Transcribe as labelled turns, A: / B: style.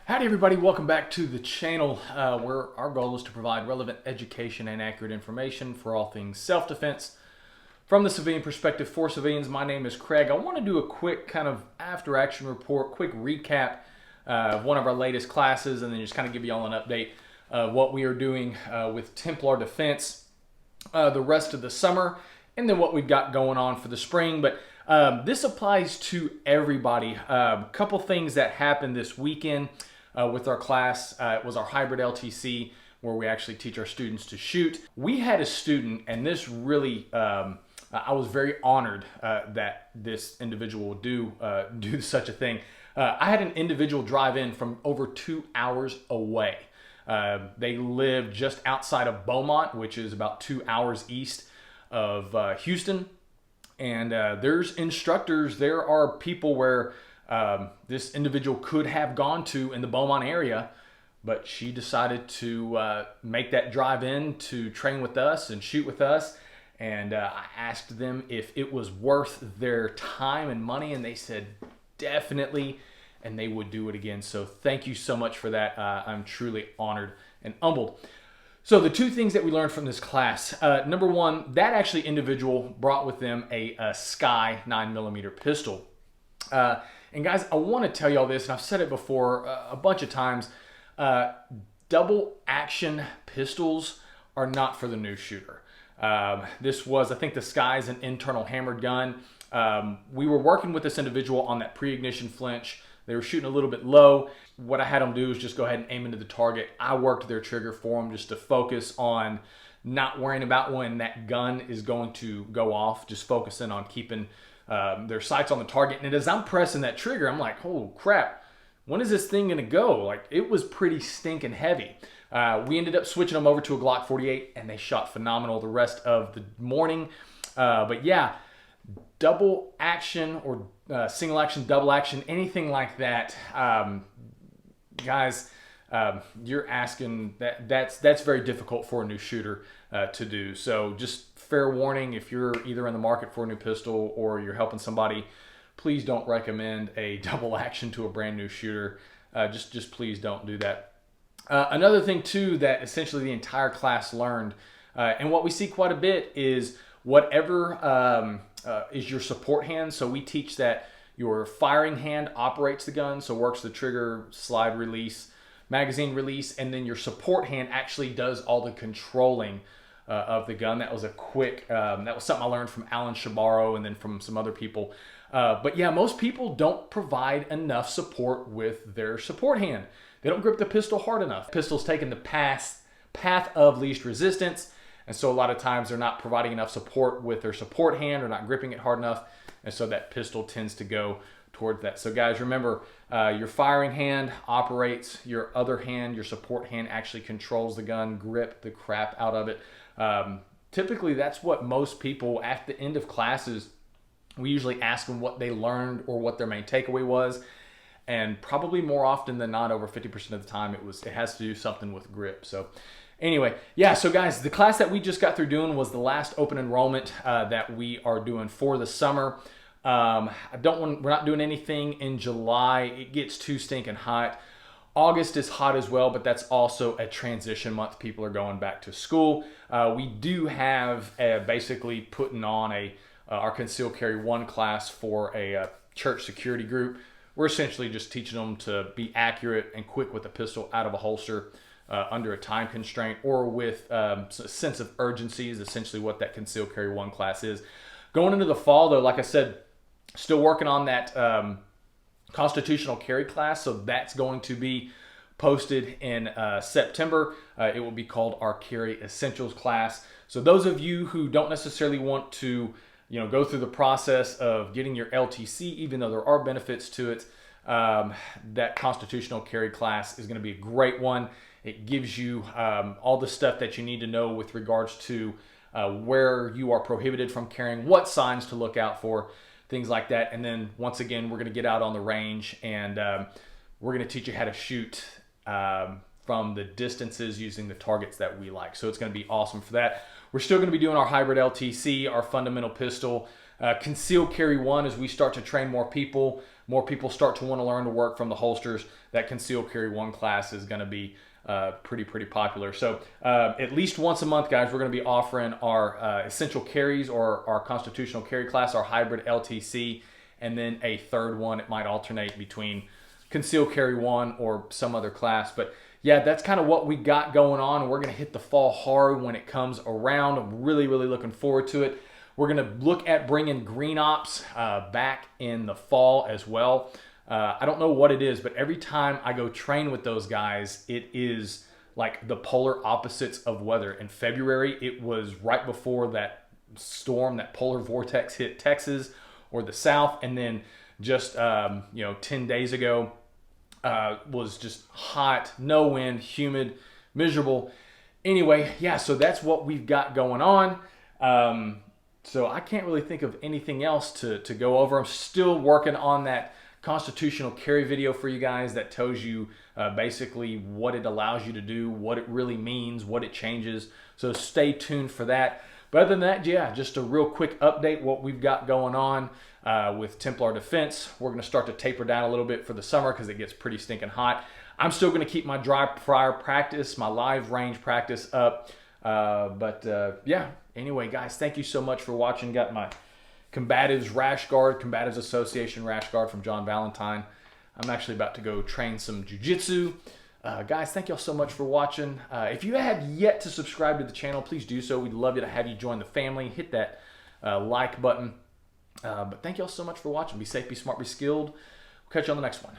A: Howdy everybody, welcome back to the channel where our goal is to provide relevant education and accurate information for all things self-defense from the civilian perspective for civilians. My name is Craig. I want to do a quick kind of after-action report, quick recap of one of our latest classes, and then just kind of give you all an update of what we are doing with Templar Defense the rest of the summer, and then what we've got going on for the spring. But this applies to everybody. A couple things that happened this weekend with our class. It was our hybrid LTC where we actually teach our students to shoot. We had a student, and this really, I was very honored that this individual would do such a thing. I had an individual drive in from over 2 hours away. They live just outside of Beaumont, which is about 2 hours east of Houston. And there's instructors, there are people where this individual could have gone to in the Beaumont area, but she decided to make that drive in to train with us and shoot with us. And I asked them if it was worth their time and money, and they said definitely, and they would do it again. So thank you so much for that. I'm truly honored and humbled. So the two things that we learned from this class, number one, that actually individual brought with them a Sky 9mm pistol. And guys, I want to tell y'all this, and I've said it before a bunch of times, double action pistols are not for the new shooter. This was, I think the Sky's an internal hammered gun. We were working with this individual on that pre-ignition flinch. They were shooting a little bit low. What I had them do is just go ahead and aim into the target. I worked their trigger for them just to focus on not worrying about when that gun is going to go off, just focusing on keeping their sights on the target. And as I'm pressing that trigger, I'm like, oh crap, when is this thing gonna go? Like, it was pretty stinking heavy. We ended up switching them over to a Glock 48, and they shot phenomenal the rest of the morning. But yeah, double action or single action, double action, anything like that, guys, you're asking that's very difficult for a new shooter to do. So just fair warning, if you're either in the market for a new pistol or you're helping somebody, please don't recommend a double action to a brand new shooter. Just please don't do that. Another thing too that essentially the entire class learned, and what we see quite a bit, is whatever is your support hand. So we teach that your firing hand operates the gun, so works the trigger, slide release, magazine release, and then your support hand actually does all the controlling of the gun. That was a quick, that was something I learned from Alan Shabaro and then from some other people. But yeah, most people don't provide enough support with their support hand. They don't grip the pistol hard enough. Pistol's taking the path of least resistance, and so a lot of times they're not providing enough support with their support hand or not gripping it hard enough, and so that pistol tends to go towards that. So guys, remember, your firing hand operates, your other hand, your support hand, actually controls the gun. Grip the crap out of it. Typically, that's what most people, at the end of classes, we usually ask them what they learned or what their main takeaway was. And probably more often than not, over 50% of the time, it has to do something with grip. So anyway, yeah, so guys, the class that we just got through doing was the last open enrollment that we are doing for the summer. We're not doing anything in July. It gets too stinking hot. August is hot as well, but that's also a transition month. People are going back to school. We do have basically putting on our Concealed Carry 1 class for a church security group. We're essentially just teaching them to be accurate and quick with a pistol out of a holster under a time constraint or with a sense of urgency is essentially what that Concealed Carry 1 class is. Going into the fall, though, like I said, still working on that constitutional carry class, so that's going to be posted in September. It will be called our Carry Essentials class. So those of you who don't necessarily want to go through the process of getting your LTC, even though there are benefits to it, that constitutional carry class is going to be a great one. It gives you all the stuff that you need to know with regards to where you are prohibited from carrying, what signs to look out for, things like that. And then once again, we're going to get out on the range and we're going to teach you how to shoot from the distances using the targets that we like. So it's going to be awesome for that. We're still going to be doing our hybrid LTC, our fundamental pistol, Concealed Carry 1 as we start to train more people. more people start to want to learn to work from the holsters, that concealed carry 1 class is going to be pretty popular. So at least once a month, guys, we're going to be offering our essential carries or our constitutional carry class, our hybrid LTC, and then a third one. It might alternate between concealed carry 1 or some other class. But yeah, that's kind of what we got going on. We're going to hit the fall hard when it comes around. I'm really looking forward to it. We're going to look at bringing green ops back in the fall as well. I don't know what it is, but every time I go train with those guys, it is like the polar opposites of weather. In February, it was right before that storm, that polar vortex hit Texas or the South, and then just 10 days ago was just hot, no wind, humid, miserable. Anyway, yeah, so that's what we've got going on. So I can't really think of anything else to go over. I'm still working on that constitutional carry video for you guys that tells you basically what it allows you to do, what it really means, what it changes. So stay tuned for that. But other than that, yeah, just a real quick update what we've got going on with Templar Defense. We're going to start to taper down a little bit for the summer because it gets pretty stinking hot. I'm still going to keep my dry fire practice, my live range practice up. Yeah, anyway, guys, thank you so much for watching. Got my Combatives Rash Guard, Combatives Association Rash Guard from John Valentine. I'm actually about to go train some jiu-jitsu. Guys, thank y'all so much for watching. If you have yet to subscribe to the channel, please do so. We'd love to have you join the family. Hit that like button. But thank y'all so much for watching. Be safe, be smart, be skilled. We'll catch you on the next one.